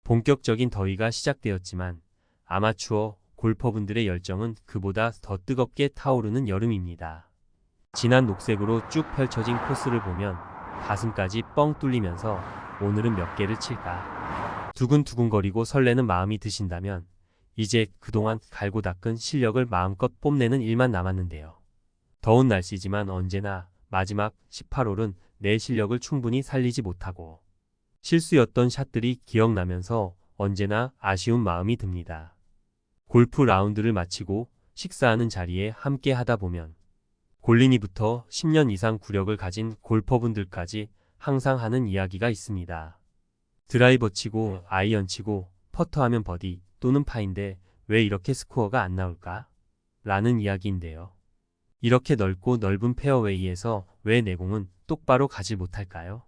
본격적인 더위가 시작되었지만 아마추어 골퍼분들의 열정은 그보다 더 뜨겁게 타오르는 여름입니다. 진한 녹색으로 쭉 펼쳐진 코스를 보면 가슴까지 뻥 뚫리면서 오늘은 몇 개를 칠까? 두근두근거리고 설레는 마음이 드신다면 이제 그동안 갈고 닦은 실력을 마음껏 뽐내는 일만 남았는데요. 더운 날씨지만 언제나 마지막 18홀은 내 실력을 충분히 살리지 못하고 실수였던 샷들이 기억나면서 언제나 아쉬운 마음이 듭니다. 골프 라운드를 마치고 식사하는 자리에 함께 하다 보면 골린이부터 10년 이상 구력을 가진 골퍼분들까지 항상 하는 이야기가 있습니다. 드라이버 치고 아이언 치고 퍼터하면 버디 또는 파인데 왜 이렇게 스코어가 안 나올까? 라는 이야기인데요. 이렇게 넓고 넓은 페어웨이에서 왜 내 공은 똑바로 가지 못할까요?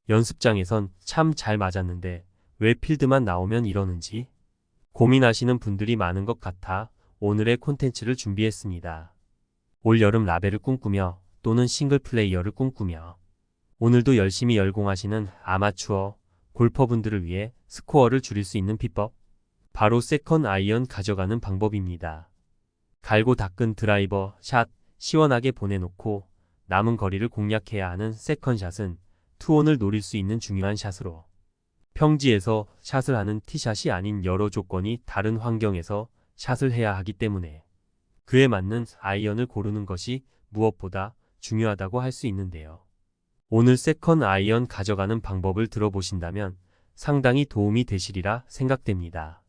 연습장에선 참 잘 맞았는데 왜 필드만 나오면 이러는지 고민하시는 분들이 많은 것 같아 오늘의 콘텐츠를 준비했습니다. 올여름 라벨을 꿈꾸며 또는 싱글 플레이어를 꿈꾸며 오늘도 열심히 열공하시는 아마추어 골퍼분들을 위해 스코어를 줄일 수 있는 비법, 바로 세컨 아이언 가져가는 방법입니다. 갈고 닦은 드라이버 샷 시원하게 보내놓고 남은 거리를 공략해야 하는 세컨샷은 투혼을 노릴 수 있는 중요한 샷으로, 평지에서 샷을 하는 티샷이 아닌 여러 조건이 다른 환경에서 샷을 해야 하기 때문에 그에 맞는 아이언을 고르는 것이 무엇보다 중요하다고 할 수 있는데요. 오늘 세컨 아이언 가져가는 방법을 들어보신다면 상당히 도움이 되시리라 생각됩니다.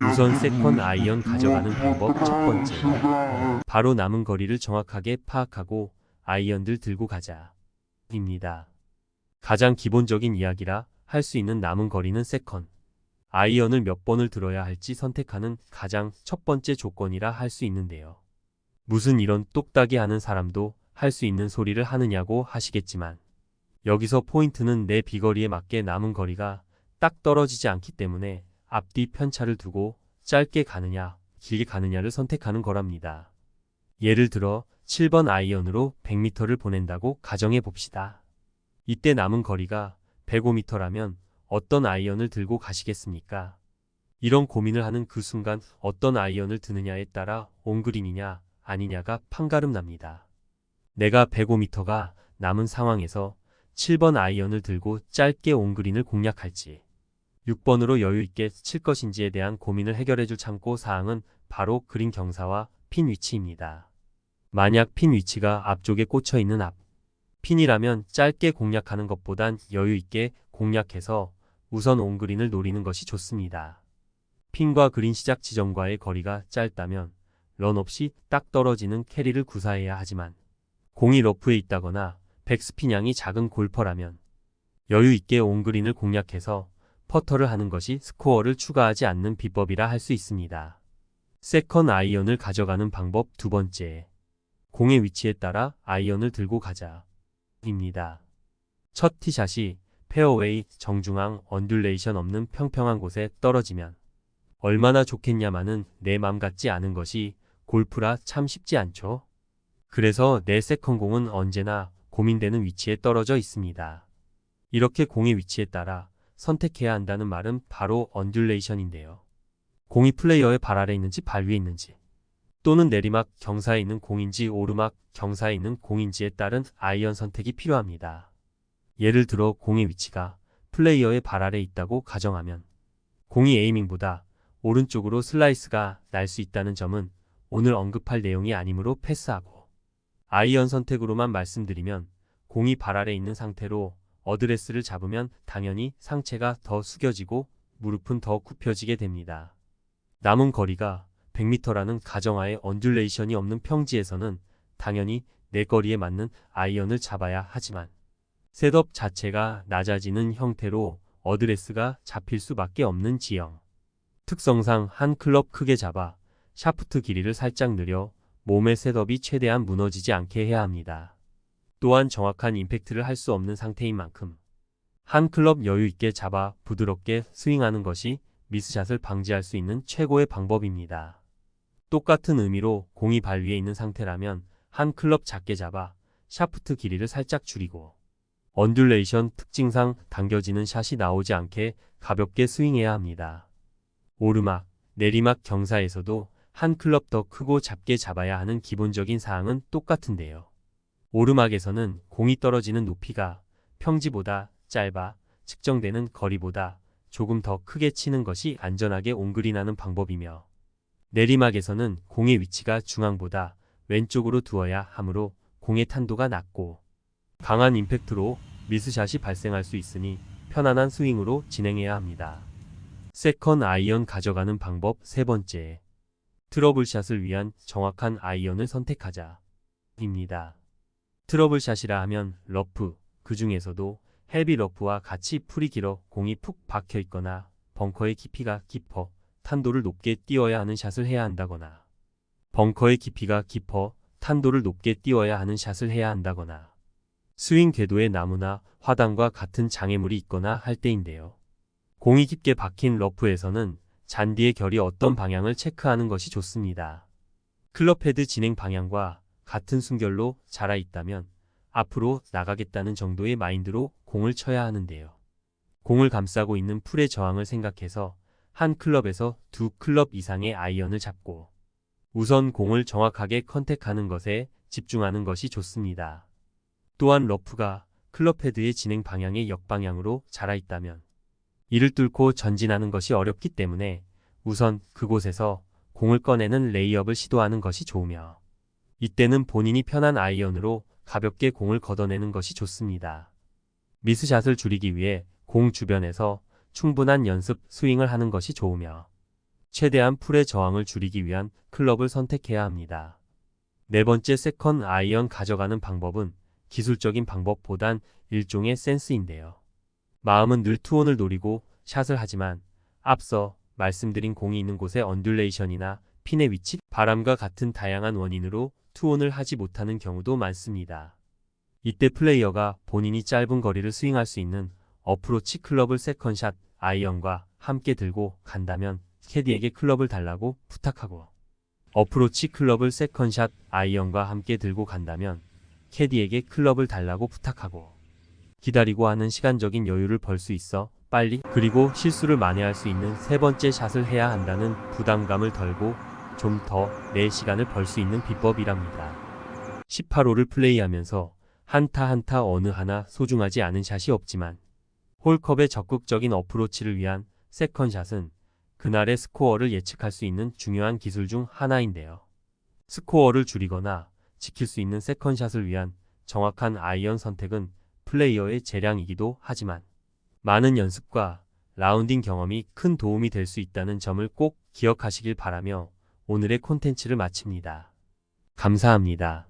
우선 세컨 아이언 가져가는 방법 첫 번째, 바로 남은 거리를 정확하게 파악하고 아이언들 들고 가자 입니다. 가장 기본적인 이야기라 할 수 있는 남은 거리는 세컨 아이언을 몇 번을 들어야 할지 선택하는 가장 첫 번째 조건이라 할 수 있는데요. 무슨 이런 똑딱이 하는 사람도 할 수 있는 소리를 하느냐고 하시겠지만 여기서 포인트는 내 비거리에 맞게 남은 거리가 딱 떨어지지 않기 때문에 앞뒤 편차를 두고 짧게 가느냐 길게 가느냐를 선택하는 거랍니다. 예를 들어 7번 아이언으로 100m를 보낸다고 가정해 봅시다. 이때 남은 거리가 105m라면 어떤 아이언을 들고 가시겠습니까? 이런 고민을 하는 그 순간 어떤 아이언을 드느냐에 따라 온그린이냐 아니냐가 판가름 납니다. 내가 105m가 남은 상황에서 7번 아이언을 들고 짧게 온그린을 공략할지 6번으로 여유있게 칠 것인지에 대한 고민을 해결해줄 참고 사항은 바로 그린 경사와 핀 위치입니다. 만약 핀 위치가 앞쪽에 꽂혀있는 앞 핀이라면 짧게 공략하는 것보단 여유있게 공략해서 우선 온그린을 노리는 것이 좋습니다. 핀과 그린 시작 지점과의 거리가 짧다면 런 없이 딱 떨어지는 캐리를 구사해야 하지만 공이 러프에 있다거나 백스핀 양이 작은 골퍼라면 여유있게 온그린을 공략해서 퍼터를 하는 것이 스코어를 추가하지 않는 비법이라 할 수 있습니다. 세컨 아이언을 가져가는 방법 두 번째, 공의 위치에 따라 아이언을 들고 가자 입니다. 첫 티샷이 페어웨이 정중앙 언듈레이션 없는 평평한 곳에 떨어지면 얼마나 좋겠냐마는 내 맘 같지 않은 것이 골프라 참 쉽지 않죠. 그래서 내 세컨 공은 언제나 고민되는 위치에 떨어져 있습니다. 이렇게 공의 위치에 따라 선택해야 한다는 말은 바로 언듈레이션인데요. 공이 플레이어의 발 아래 있는지 발 위에 있는지 또는 내리막 경사에 있는 공인지 오르막 경사에 있는 공인지에 따른 아이언 선택이 필요합니다. 예를 들어 공의 위치가 플레이어의 발 아래 있다고 가정하면 공이 에이밍보다 오른쪽으로 슬라이스가 날 수 있다는 점은 오늘 언급할 내용이 아니므로 패스하고 아이언 선택으로만 말씀드리면 공이 발 아래 있는 상태로 어드레스를 잡으면 당연히 상체가 더 숙여지고 무릎은 더 굽혀지게 됩니다. 남은 거리가 100m라는 가정하에 언듈레이션이 없는 평지에서는 당연히 내 거리에 맞는 아이언을 잡아야 하지만 셋업 자체가 낮아지는 형태로 어드레스가 잡힐 수밖에 없는 지형. 특성상 한 클럽 크게 잡아 샤프트 길이를 살짝 늘려 몸의 셋업이 최대한 무너지지 않게 해야 합니다. 또한 정확한 임팩트를 할 수 없는 상태인 만큼 한 클럽 여유있게 잡아 부드럽게 스윙하는 것이 미스샷을 방지할 수 있는 최고의 방법입니다. 똑같은 의미로 공이 발 위에 있는 상태라면 한 클럽 작게 잡아 샤프트 길이를 살짝 줄이고 언듈레이션 특징상 당겨지는 샷이 나오지 않게 가볍게 스윙해야 합니다. 오르막, 내리막 경사에서도 한 클럽 더 크고 잡게 잡아야 하는 기본적인 사항은 똑같은데요. 오르막에서는 공이 떨어지는 높이가 평지보다 짧아 측정되는 거리보다 조금 더 크게 치는 것이 안전하게 온그린하는 방법이며, 내리막에서는 공의 위치가 중앙보다 왼쪽으로 두어야 하므로 공의 탄도가 낮고 강한 임팩트로 미스샷이 발생할 수 있으니 편안한 스윙으로 진행해야 합니다. 세컨 아이언 가져가는 방법 세 번째. 트러블샷을 위한 정확한 아이언을 선택하자 입니다. 트러블샷이라 하면 러프, 그 중에서도 헤비 러프와 같이 풀이 길어 공이 푹 박혀 있거나 벙커의 깊이가 깊어 탄도를 높게 띄워야 하는 샷을 해야 한다거나, 벙커의 깊이가 깊어 탄도를 높게 띄워야 하는 샷을 해야 한다거나, 스윙 궤도에 나무나 화단과 같은 장애물이 있거나 할 때인데요. 공이 깊게 박힌 러프에서는 잔디의 결이 어떤 방향을 체크하는 것이 좋습니다. 클럽 헤드 진행 방향과 같은 순결로 자라 있다면 앞으로 나가겠다는 정도의 마인드로 공을 쳐야 하는데요. 공을 감싸고 있는 풀의 저항을 생각해서 한 클럽에서 두 클럽 이상의 아이언을 잡고 우선 공을 정확하게 컨택하는 것에 집중하는 것이 좋습니다. 또한 러프가 클럽 헤드의 진행 방향의 역방향으로 자라 있다면 이를 뚫고 전진하는 것이 어렵기 때문에 우선 그곳에서 공을 꺼내는 레이업을 시도하는 것이 좋으며, 이때는 본인이 편한 아이언으로 가볍게 공을 걷어내는 것이 좋습니다. 미스샷을 줄이기 위해 공 주변에서 충분한 연습 스윙을 하는 것이 좋으며, 최대한 풀의 저항을 줄이기 위한 클럽을 선택해야 합니다. 네 번째, 세컨 아이언 가져가는 방법은 기술적인 방법보단 일종의 센스인데요. 마음은 늘 투혼을 노리고 샷을 하지만 앞서 말씀드린 공이 있는 곳의 언듈레이션이나 핀의 위치, 바람과 같은 다양한 원인으로 투혼을 하지 못하는 경우도 많습니다. 이때 플레이어가 본인이 짧은 거리를 스윙할 수 있는 어프로치 클럽을 세컨샷 아이언과 함께 들고 간다면 캐디에게 클럽을 달라고 부탁하고, 어프로치 클럽을 세컨샷 아이언과 함께 들고 간다면 캐디에게 클럽을 달라고 부탁하고, 기다리고 하는 시간적인 여유를 벌 수 있어 빨리 그리고 실수를 만회할 수 있는 세 번째 샷을 해야 한다는 부담감을 덜고 좀 더 내 시간을 벌 수 있는 비법이랍니다. 18홀을 플레이하면서 한타 한타 어느 하나 소중하지 않은 샷이 없지만 홀컵의 적극적인 어프로치를 위한 세컨샷은 그날의 스코어를 예측할 수 있는 중요한 기술 중 하나인데요. 스코어를 줄이거나 지킬 수 있는 세컨샷을 위한 정확한 아이언 선택은 플레이어의 재량이기도 하지만 많은 연습과 라운딩 경험이 큰 도움이 될 수 있다는 점을 꼭 기억하시길 바라며 오늘의 콘텐츠를 마칩니다. 감사합니다.